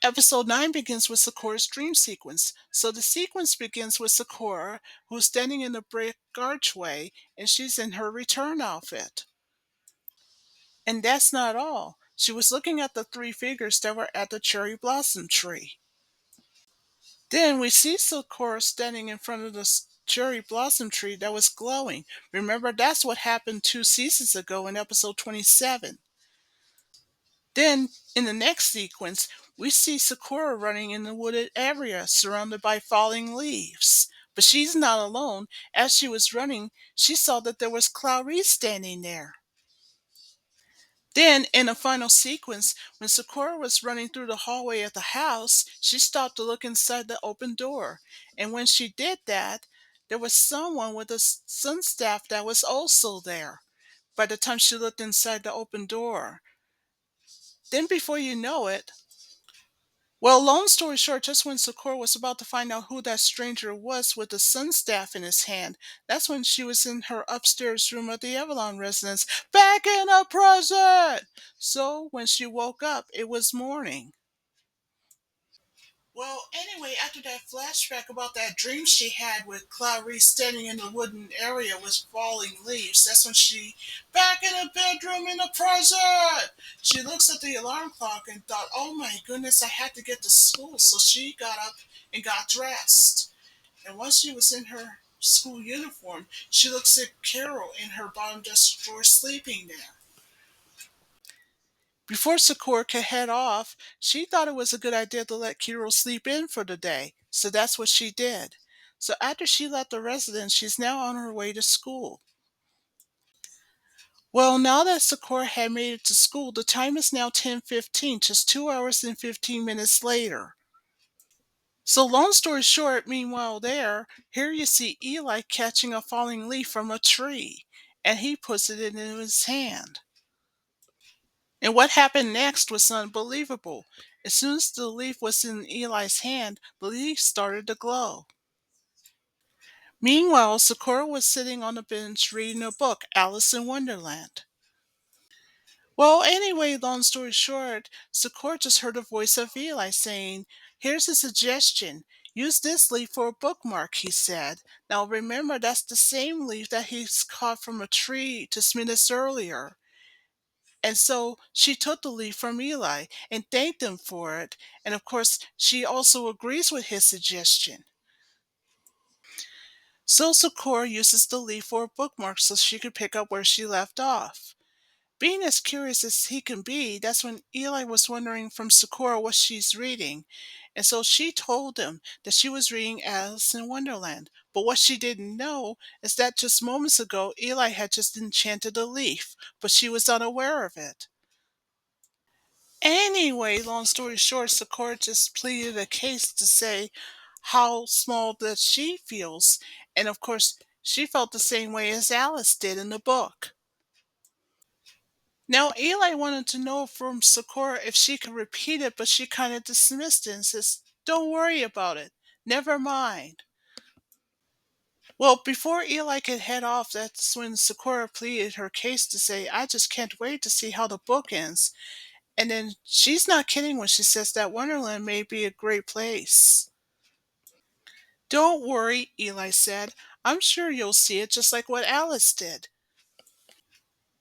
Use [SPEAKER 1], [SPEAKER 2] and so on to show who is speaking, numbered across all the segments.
[SPEAKER 1] Episode 9 begins with Sakura's dream sequence. So the sequence begins with Sakura, who's standing in the brick archway, and she's in her return outfit. And that's not all. She was looking at the three figures that were at the cherry blossom tree. Then we see Sakura standing in front of the cherry blossom tree that was glowing. Remember, that's what happened 2 seasons ago in episode 27. Then, in the next sequence, we see Sakura running in the wooded area surrounded by falling leaves. But she's not alone. As she was running, she saw that there was Clarice standing there. Then, in the final sequence, when Sakura was running through the hallway of the house, she stopped to look inside the open door. And when she did that, there was someone with a sun staff that was also there by the time she looked inside the open door. Then, before you know it, well, long story short, just when Sakura was about to find out who that stranger was with the sun staff in his hand, that's when she was in her upstairs room of the Avalon residence, back in the present! So when she woke up, it was morning. Well, anyway, after that flashback about that dream she had with Clarice standing in the wooden area with falling leaves, that's when she, back in the bedroom in the present, she looks at the alarm clock and thought, oh my goodness, I had to get to school. So she got up and got dressed. And once she was in her school uniform, she looks at Carol in her bottom desk drawer sleeping there. Before Sakura could head off, she thought it was a good idea to let Kiro sleep in for the day, so that's what she did. So after she left the residence, she's now on her way to school. Well, now that Sakura had made it to school, the time is now 10:15, just 2 hours and 15 minutes later. So long story short, meanwhile here you see Eli catching a falling leaf from a tree, and he puts it in his hand. And what happened next was unbelievable. As soon as the leaf was in Eli's hand, the leaf started to glow. Meanwhile, Sakura was sitting on the bench reading a book, Alice in Wonderland. Well, anyway, long story short, Sakura just heard a voice of Eli saying, here's a suggestion. Use this leaf for a bookmark, he said. Now remember, that's the same leaf that he's caught from a tree just minutes earlier. And so she took the leaf from Eli and thanked him for it. And of course, she also agrees with his suggestion. So Sakura uses the leaf for a bookmark so she could pick up where she left off. Being as curious as he can be, that's when Eli was wondering from Sakura what she's reading. And so she told him that she was reading Alice in Wonderland. But what she didn't know is that just moments ago, Eli had just enchanted a leaf, but she was unaware of it. Anyway, long story short, Sakura just pleaded a case to say how small that she feels. And of course, she felt the same way as Alice did in the book. Now, Eli wanted to know from Sakura if she could repeat it, but she kind of dismissed it and says, don't worry about it. Never mind. Well, before Eli could head off, that's when Sakura pleaded her case to say, I just can't wait to see how the book ends. And then she's not kidding when she says that Wonderland may be a great place. Don't worry, Eli said. I'm sure you'll see it just like what Alice did.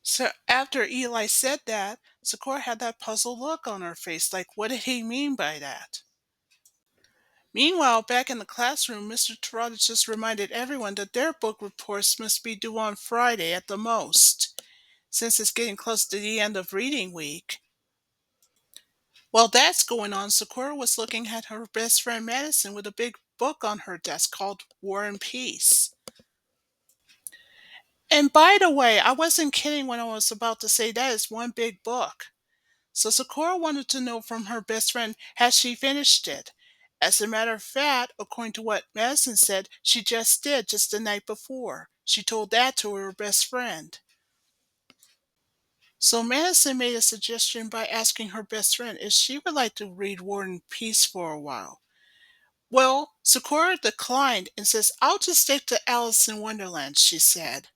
[SPEAKER 1] So after Eli said that, Sakura had that puzzled look on her face, like what did he mean by that? Meanwhile, back in the classroom, Mr. Terada just reminded everyone that their book reports must be due on Friday at the most, since it's getting close to the end of reading week. While that's going on, Sakura was looking at her best friend Madison with a big book on her desk called War and Peace. And by the way, I wasn't kidding when I was about to say that is one big book. So Sakura wanted to know from her best friend, has she finished it? As a matter of fact, according to what Madison said, she just did just the night before. She told that to her best friend. So Madison made a suggestion by asking her best friend if she would like to read War and Peace for a while. Well, Sakura declined and says, I'll just stick to Alice in Wonderland, she said.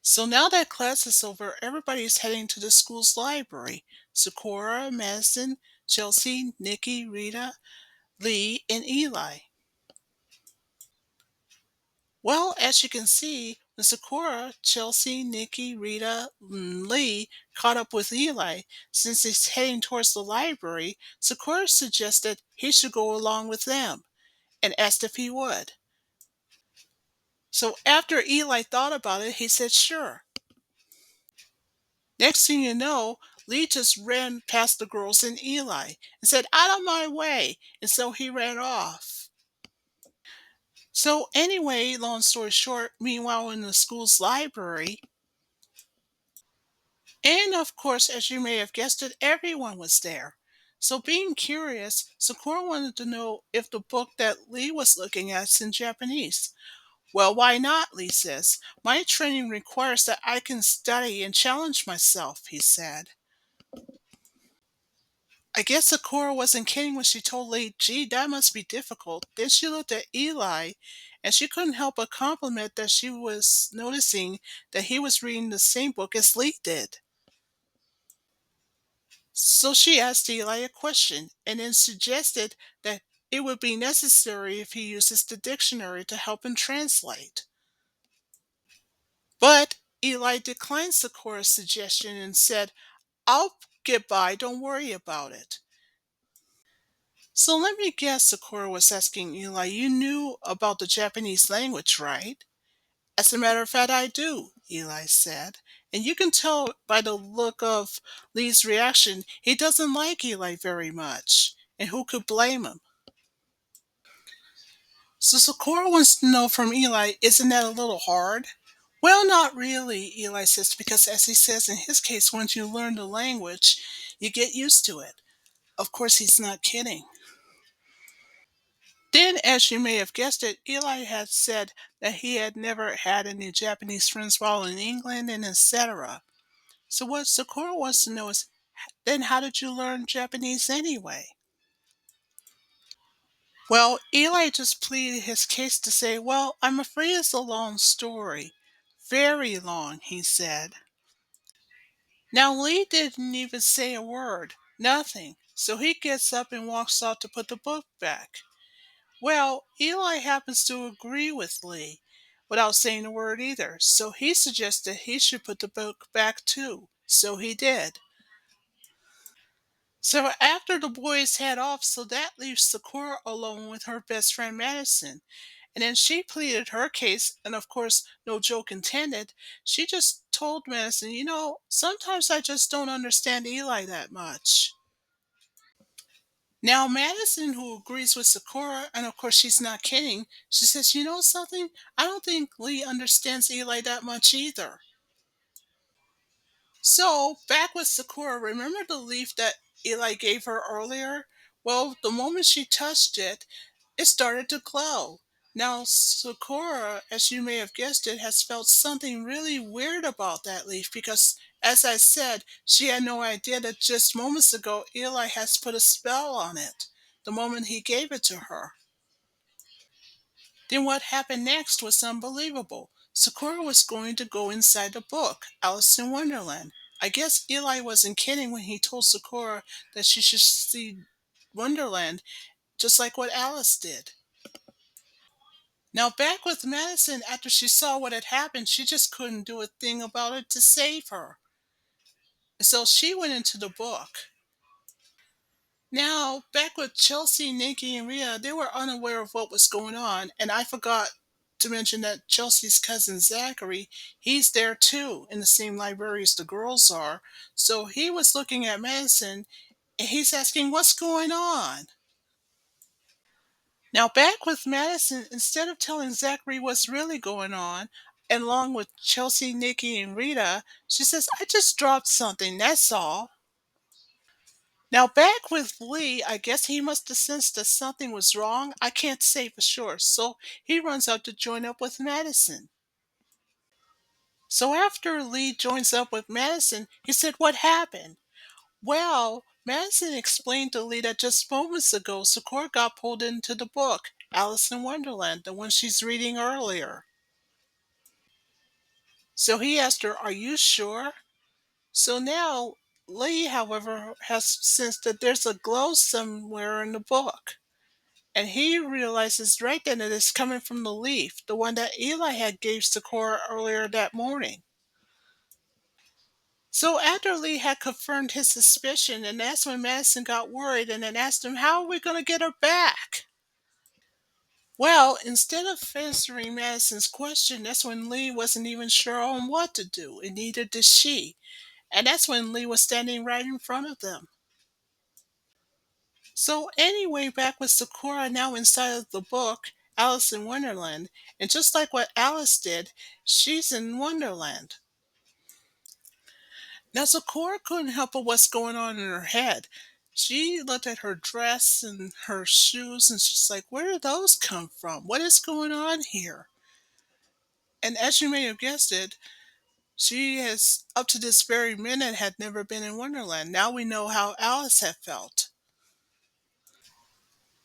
[SPEAKER 1] So now that class is over, everybody's heading to the school's library. Sakura, Madison, Chelsea, Nikki, Rita, Lee, and Eli. Well, as you can see, when Sakura, Chelsea, Nikki, Rita, and Lee caught up with Eli, since he's heading towards the library, Sakura suggested he should go along with them and asked if he would. So after Eli thought about it, he said sure. Next thing you know, Lee just ran past the girls and Eli and said, "Out of my way!" And so he ran off. So, anyway, long story short, meanwhile, in the school's library, and of course, as you may have guessed it, everyone was there. So, being curious, Sakura wanted to know if the book that Lee was looking at is in Japanese. Well, why not? Lee says. My training requires that I can study and challenge myself, he said. I guess Sakura wasn't kidding when she told Lee, gee, that must be difficult. Then she looked at Eli, and she couldn't help but compliment that she was noticing that he was reading the same book as Lee did. So she asked Eli a question, and then suggested that it would be necessary if he uses the dictionary to help him translate. But Eli declined Sakura's suggestion and said, I'll get by, don't worry about it. So let me guess, Sakura was asking Eli, you knew about the Japanese language, right? As a matter of fact, I do, Eli said. And you can tell by the look of Lee's reaction, he doesn't like Eli very much. And who could blame him? So Sakura wants to know from Eli, isn't that a little hard? Well, not really, Eli says, because as he says in his case, once you learn the language, you get used to it. Of course, he's not kidding. Then, as you may have guessed it, Eli had said that he had never had any Japanese friends while in England and etc. So what Sakura wants to know is, then how did you learn Japanese anyway? Well, Eli just pleaded his case to say, well, I'm afraid it's a long story. Very long, he said. Now Lee didn't even say a word, nothing. So he gets up and walks off to put the book back. Well, Eli happens to agree with Lee without saying a word either, so he suggested he should put the book back too. So he did. So after the boys head off, so that leaves Sakura alone with her best friend Madison. And then she pleaded her case, and of course, no joke intended. She just told Madison, sometimes I just don't understand Eli that much. Now, Madison, who agrees with Sakura, and of course she's not kidding, she says, you know something? I don't think Lee understands Eli that much either. So, back with Sakura, remember the leaf that Eli gave her earlier? Well, the moment she touched it, it started to glow. Now, Sakura, as you may have guessed it, has felt something really weird about that leaf because, as I said, she had no idea that just moments ago Eli has put a spell on it the moment he gave it to her. Then what happened next was unbelievable. Sakura was going to go inside the book, Alice in Wonderland. I guess Eli wasn't kidding when he told Sakura that she should see Wonderland just like what Alice did. Now, back with Madison, after she saw what had happened, she just couldn't do a thing about it to save her. So she went into the book. Now, back with Chelsea, Nikki, and Rhea, they were unaware of what was going on, and I forgot to mention that Chelsea's cousin Zachary, he's there too, in the same library as the girls are. So he was looking at Madison, and he's asking, what's going on? Now, back with Madison, instead of telling Zachary what's really going on, and along with Chelsea, Nikki, and Rita, she says, I just dropped something, that's all. Now, back with Lee, I guess he must have sensed that something was wrong. I can't say for sure. So he runs out to join up with Madison. So after Lee joins up with Madison, he said, what happened? Well, Madison explained to Lee that just moments ago, Sakura got pulled into the book, Alice in Wonderland, the one she's reading earlier. So he asked her, are you sure? So now Lee, however, has sensed that there's a glow somewhere in the book. And he realizes right then that it's coming from the leaf, the one that Eli had gave Sakura earlier that morning. So after Lee had confirmed his suspicion, and that's when Madison got worried and then asked him, how are we going to get her back? Well, instead of answering Madison's question, that's when Lee wasn't even sure on what to do, and neither did she. And that's when Lee was standing right in front of them. So anyway, back with Sakura now inside of the book, Alice in Wonderland, and just like what Alice did, she's in Wonderland. Now Sakura couldn't help but what's going on in her head. She looked at her dress and her shoes and she's like, where did those come from? What is going on here? And as you may have guessed it, she has, up to this very minute, had never been in Wonderland. Now we know how Alice had felt.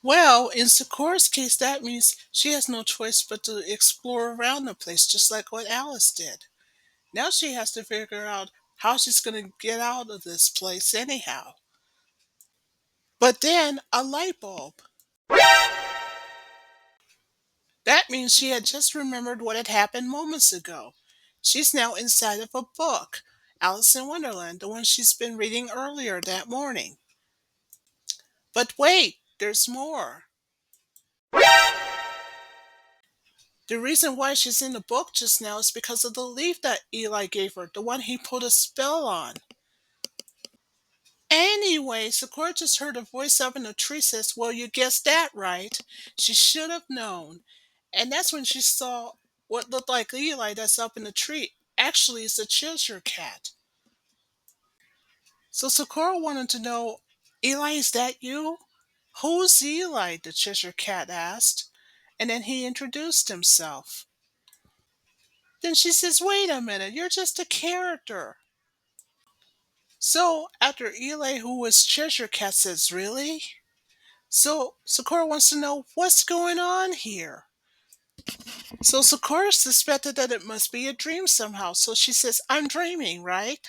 [SPEAKER 1] Well, in Sakura's case, that means she has no choice but to explore around the place, just like what Alice did. Now she has to figure out how she's going to get out of this place anyhow. But then, a light bulb. That means she had just remembered what had happened moments ago. She's now inside of a book, Alice in Wonderland, the one she's been reading earlier that morning. But wait, there's more. The reason why she's in the book just now is because of the leaf that Eli gave her, the one he put a spell on. Anyway, Sakura just heard a voice up in the tree says, well, you guessed that right. She should have known. And that's when she saw what looked like Eli that's up in the tree. Actually, it's a Cheshire cat. So Sakura wanted to know, Eli, is that you? Who's Eli? The Cheshire cat asked. And then he introduced himself. Then she says, wait a minute, you're just a character. So after Eli, who was Cheshire Cat, says, really? So Sakura wants to know what's going on here. So Sakura suspected that it must be a dream somehow. So she says, I'm dreaming, right?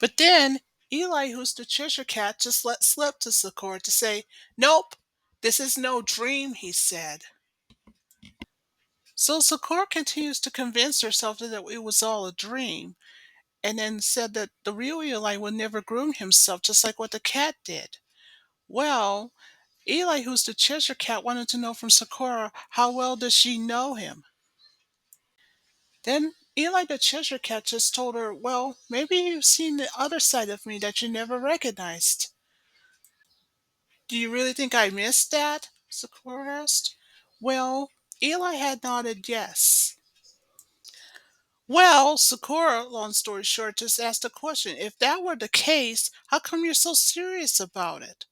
[SPEAKER 1] But then Eli, who's the Cheshire Cat, just let slip to Sakura to say, nope, this is no dream, he said. So Sakura continues to convince herself that it was all a dream, and then said that the real Eli would never groom himself just like what the cat did. Well, Eli, who's the Cheshire Cat, wanted to know from Sakura how well does she know him. Then Eli the Cheshire Cat just told her, well, maybe you've seen the other side of me that you never recognized. Do you really think I missed that? Sakura asked. Well, Eli had nodded yes. Well, Sakura, long story short, just asked a question. If that were the case, how come you're so serious about it?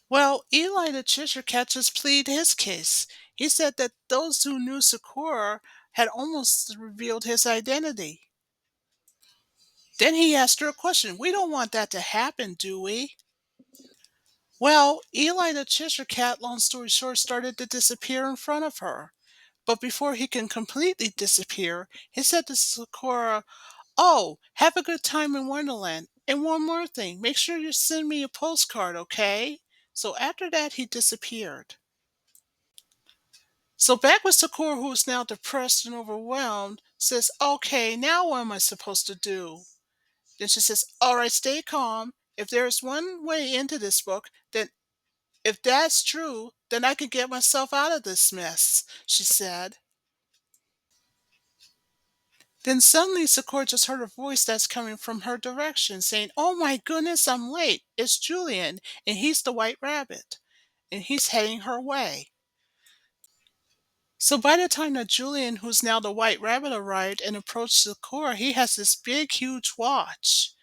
[SPEAKER 1] Well, Eli the Cheshire Cat just pleaded his case. He said that those who knew Sakura had almost revealed his identity. Then he asked her a question. We don't want that to happen, do we? Well, Eli the Cheshire Cat, long story short, started to disappear in front of her. But before he can completely disappear, he said to Sakura, oh, have a good time in Wonderland. And one more thing, make sure you send me a postcard, okay? So after that, he disappeared. So back with Sakura, who is now depressed and overwhelmed, says, okay, now what am I supposed to do? Then she says, all right, stay calm. If there is one way into this book, then if that's true, then I can get myself out of this mess, she said. Then suddenly Sakura just heard a voice that's coming from her direction saying, oh my goodness, I'm late. It's Julian, and he's the white rabbit, and he's heading her way. So by the time that Julian, who's now the white rabbit, arrived and approached Sakura, he has this big, huge watch.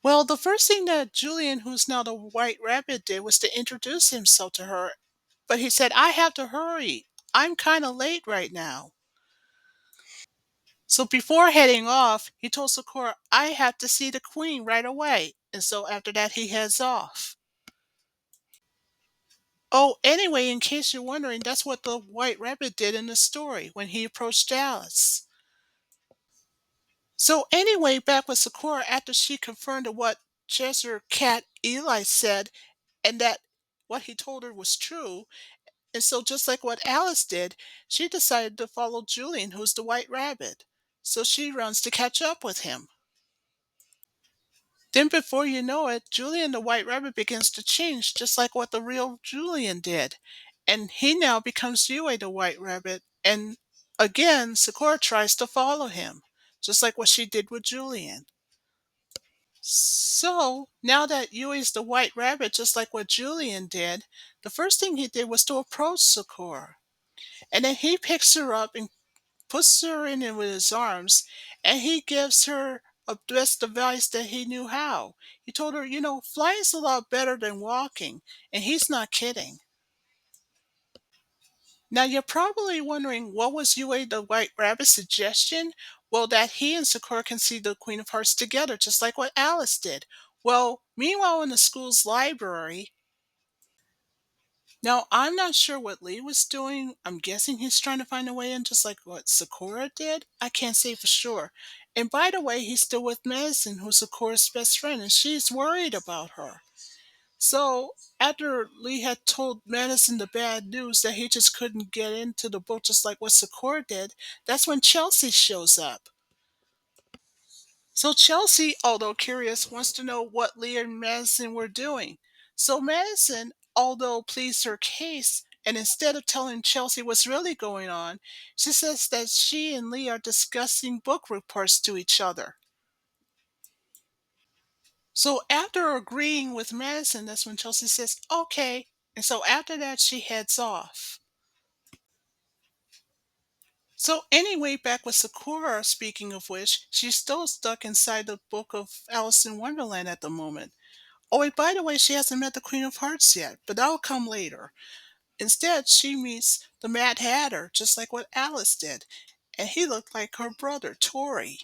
[SPEAKER 1] Well, the first thing that Julian, who's now the white rabbit, did was to introduce himself to her. But he said, I have to hurry. I'm kind of late right now. So before heading off, he told Sakura, I have to see the queen right away. And so after that, he heads off. Oh, anyway, in case you're wondering, that's what the white rabbit did in the story when he approached Alice. So anyway, back with Sakura after she confirmed what Cheshire Cat Eli said and that what he told her was true. And so just like what Alice did, she decided to follow Julian, who's the white rabbit. So she runs to catch up with him. Then before you know it, Julian the white rabbit begins to change just like what the real Julian did. And he now becomes Yue the white rabbit. And again, Sakura tries to follow him, just like what she did with Julian. So now that Yui's the white rabbit, just like what Julian did, the first thing he did was to approach Sakura. And then he picks her up and puts her in with his arms, and he gives her a best advice that he knew how. He told her, flying's a lot better than walking, and he's not kidding. Now you're probably wondering what was Yue the White Rabbit's suggestion? Well, that he and Sakura can see the Queen of Hearts together, just like what Alice did. Well, meanwhile in the school's library, now I'm not sure what Lee was doing. I'm guessing he's trying to find a way in, just like what Sakura did. I can't say for sure. And by the way, he's still with Madison, who's Sakura's best friend, and she's worried about her. So after Lee had told Madison the bad news that he just couldn't get into the boat just like what Sakura did, that's when Chelsea shows up. So Chelsea, although curious, wants to know what Lee and Madison were doing. So Madison, although pleads her case, and instead of telling Chelsea what's really going on, she says that she and Lee are discussing book reports to each other. So after agreeing with Madison, that's when Chelsea says, okay. And so after that, she heads off. So anyway, back with Sakura, speaking of which, she's still stuck inside the book of Alice in Wonderland at the moment. Oh, wait, by the way, she hasn't met the Queen of Hearts yet, but that'll come later. Instead, she meets the Mad Hatter, just like what Alice did. And he looked like her brother, Tori.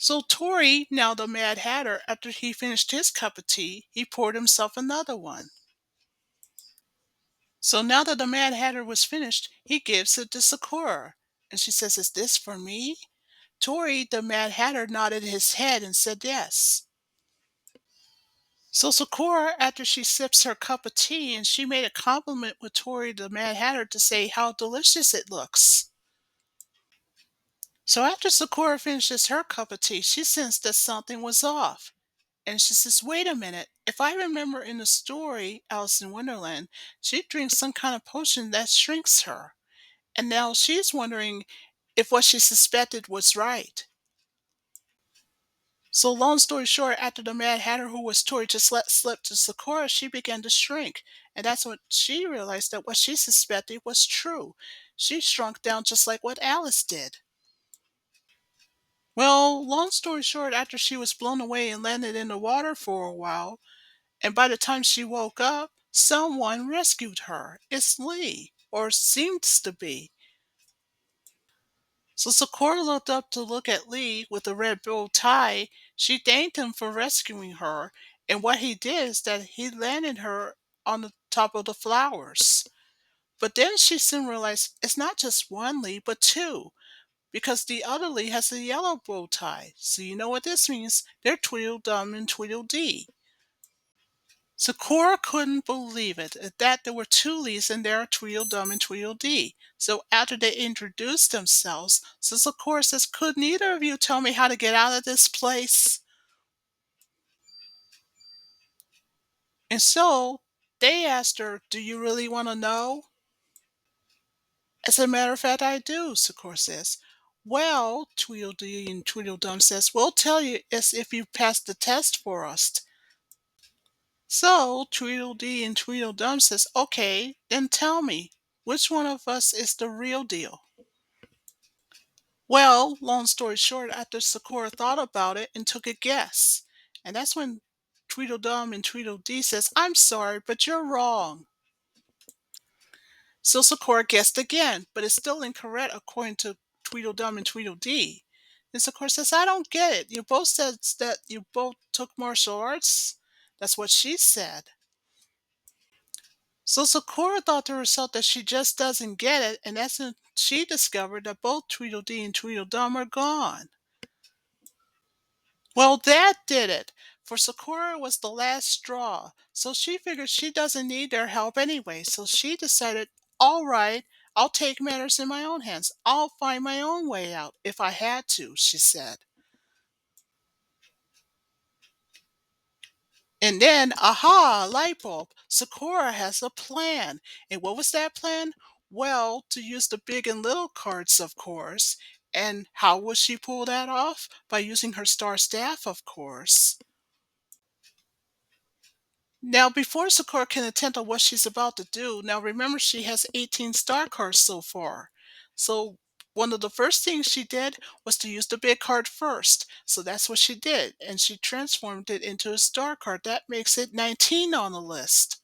[SPEAKER 1] So Tori, now the Mad Hatter, after he finished his cup of tea, he poured himself another one. So now that the Mad Hatter was finished, he gives it to Sakura. And she says, is this for me? Tori, the Mad Hatter, nodded his head and said yes. So Sakura, after she sips her cup of tea, and she made a compliment with Tori the Mad Hatter to say how delicious it looks. So after Sakura finishes her cup of tea, she sensed that something was off. And she says, wait a minute, if I remember in the story, Alice in Wonderland, she drinks some kind of potion that shrinks her. And now she's wondering if what she suspected was right. So long story short, after the Mad Hatter, who was Tori, just let slip to Sakura, she began to shrink. And that's when she realized that what she suspected was true. She shrunk down just like what Alice did. Well, long story short, after she was blown away and landed in the water for a while, and by the time she woke up, someone rescued her. It's Lee, or seems to be. So Sakura looked up to look at Lee with the red bow tie. She thanked him for rescuing her, and what he did is that he landed her on the top of the flowers. But then she soon realized it's not just one Lee, but two, because the other Lee has a yellow bow tie. So you know what this means? They're Tweedledum and Tweedledee. Sakura couldn't believe it, at that there were two Lees in there, Tweedledum and Tweedledee. So after they introduced themselves, so Sakura says, could neither of you tell me how to get out of this place? And so they asked her, do you really want to know? As a matter of fact, I do, Sakura says. Well, Tweedledee and Tweedledum says, we'll tell you as if you passed the test for us. So Tweedledee and Tweedledum says, okay, then tell me, which one of us is the real deal? Well, long story short, after Sakura thought about it and took a guess, and that's when Tweedledum and Tweedledee says, I'm sorry, but you're wrong. So Sakura guessed again, but it's still incorrect according to Tweedledum and Tweedledee. And Sakura says, I don't get it. You both said that you both took martial arts. That's what she said. So Sakura thought to herself that she just doesn't get it, and that's when she discovered that both Tweedledee and Tweedledum are gone. Well, that did it, for Sakura was the last straw, so she figured she doesn't need their help anyway, so she decided, all right, I'll take matters in my own hands. I'll find my own way out if I had to, she said. And then, aha, light bulb. Sakura has a plan. And what was that plan? Well, to use the big and little cards, of course. And how would she pull that off? By using her star staff, of course. Now, before Sakura can attempt on what she's about to do, now remember she has 18 star cards so far. So, one of the first things she did was to use the big card first. So that's what she did, and she transformed it into a star card. That makes it 19 on the list.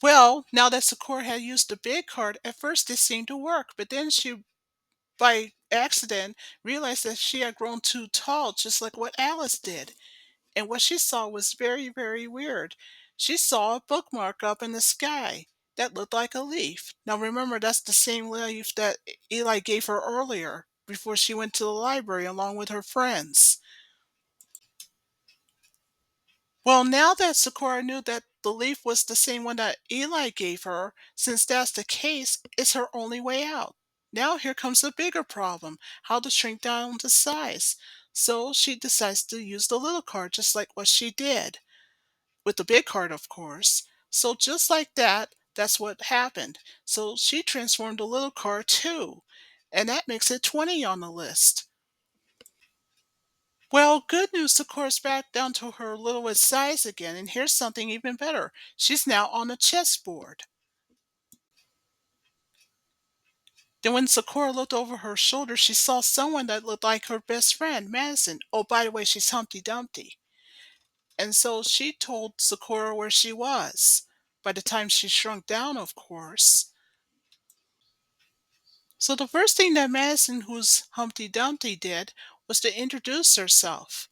[SPEAKER 1] Well, now that Sakura had used the big card, at first it seemed to work, but then she, by accident, realized that she had grown too tall, just like what Alice did. And what she saw was very, very weird. She saw a bookmark up in the sky that looked like a leaf. Now remember, that's the same leaf that Eli gave her earlier before she went to the library along with her friends. Well, now that Sakura knew that the leaf was the same one that Eli gave her, since that's the case, it's her only way out. Now here comes a bigger problem, how to shrink down the size. So she decides to use the little card just like what she did, with the big card, of course. So just like that, that's what happened. So she transformed the little card too, and that makes it 20 on the list. Well, good news, Sakura's back down to her littlest size again, and here's something even better. She's now on the chessboard. Then when Sakura looked over her shoulder, she saw someone that looked like her best friend, Madison. Oh, by the way, she's Humpty Dumpty. And so she told Sakura where she was. By the time she shrunk down, of course. So the first thing that Madison, who's Humpty Dumpty, did was to introduce herself.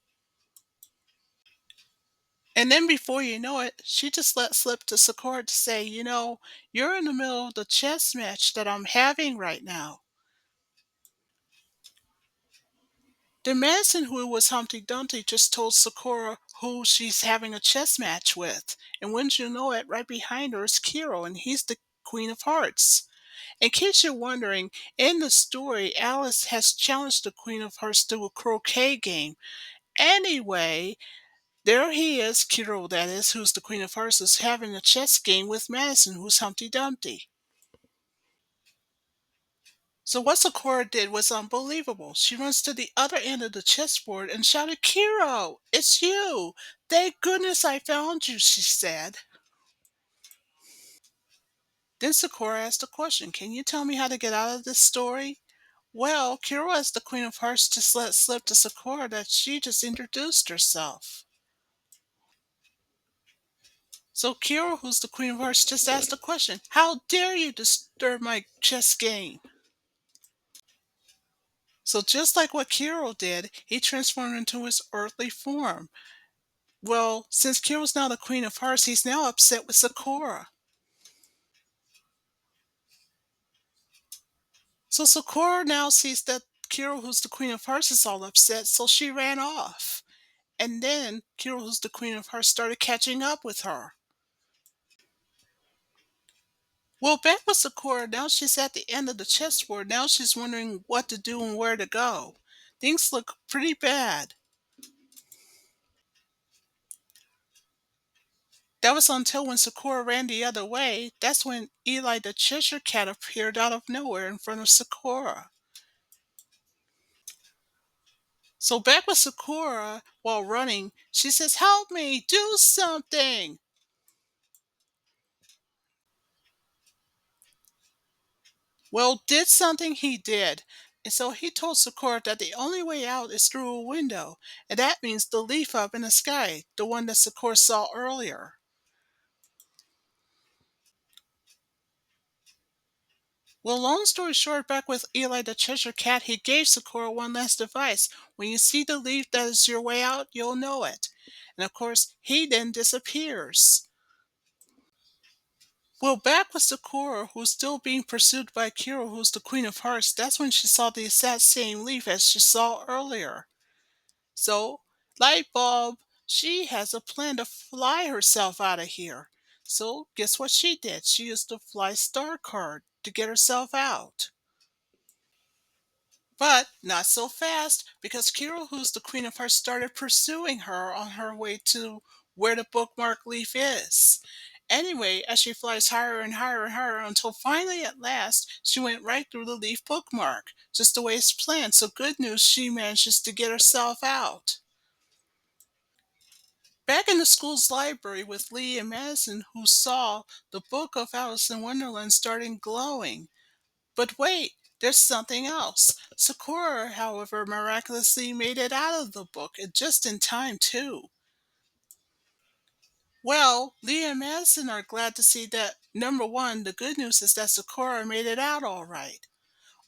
[SPEAKER 1] And then before you know it, she just let slip to Sakura to say, you're in the middle of the chess match that I'm having right now. Then Madison, who was Humpty Dumpty, just told Sakura who she's having a chess match with. And wouldn't you know it, right behind her is Kiro, and he's the Queen of Hearts. In case you're wondering, in the story, Alice has challenged the Queen of Hearts to a croquet game. Anyway, there he is, Kiro that is, who's the Queen of Hearts, is having a chess game with Madison, who's Humpty Dumpty. So what Sakura did was unbelievable. She runs to the other end of the chessboard and shouted, Kiro, it's you! Thank goodness I found you, she said. Then Sakura asked a question. Can you tell me how to get out of this story? Well, Kiro as the Queen of Hearts just let slip to Sakura that she just introduced herself. So Kiro, who's the Queen of Hearts, just asked a question. How dare you disturb my chess game? So just like what Kiro did, he transformed into his earthly form. Well, since Kiro's now the Queen of Hearts, he's now upset with Sakura. So Sakura now sees that Kiro, who's the Queen of Hearts, is all upset, so she ran off. And then Kiro, who's the Queen of Hearts, started catching up with her. Well, back with Sakura, now she's at the end of the chessboard. Now she's wondering what to do and where to go. Things look pretty bad. That was until when Sakura ran the other way. That's when Eli the Cheshire Cat appeared out of nowhere in front of Sakura. So back with Sakura, while running, she says, Help me, do something. Well, did something he did. And so he told Sakura that the only way out is through a window, and that means the leaf up in the sky, the one that Sakura saw earlier. Well, long story short, back with Eli the Cheshire Cat, he gave Sakura one last advice. When you see the leaf that is your way out, you'll know it. And of course, he then disappears. Well, back with Sakura, who's still being pursued by Kira, who's the Queen of Hearts, that's when she saw the exact same leaf as she saw earlier. So, light bulb, she has a plan to fly herself out of here. So, guess what she did? She used the Fly Star card to get herself out. But not so fast, because Kira, who's the Queen of Hearts, started pursuing her on her way to where the bookmark leaf is. Anyway, as she flies higher and higher and higher until finally at last she went right through the leaf bookmark, just the way it's planned. So good news, she manages to get herself out. Back in the school's library with Lee and Madison, who saw the book of Alice in Wonderland starting glowing. But wait, there's something else. Sakura, however, miraculously made it out of the book, and just in time, too. Well, Lee and Madison are glad to see that, number one, the good news is that Sakura made it out all right.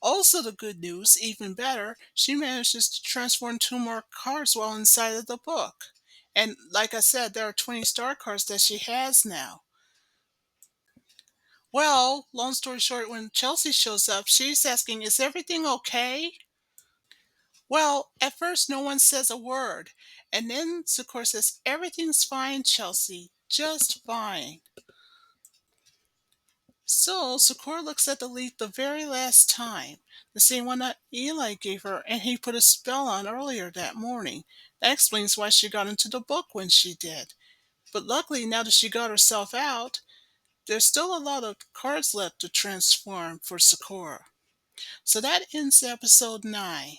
[SPEAKER 1] Also, the good news, even better, she manages to transform two more cards while inside of the book. And like I said, there are 20 star cards that she has now. Well, long story short, when Chelsea shows up, she's asking, is everything okay? Well, at first, no one says a word. And then Sakura says, everything's fine, Chelsea. Just fine. So Sakura looks at the leaf the very last time, the same one that Eli gave her and he put a spell on earlier that morning. That explains why she got into the book when she did. But luckily, now that she got herself out, there's still a lot of cards left to transform for Sakura. So that ends episode 9.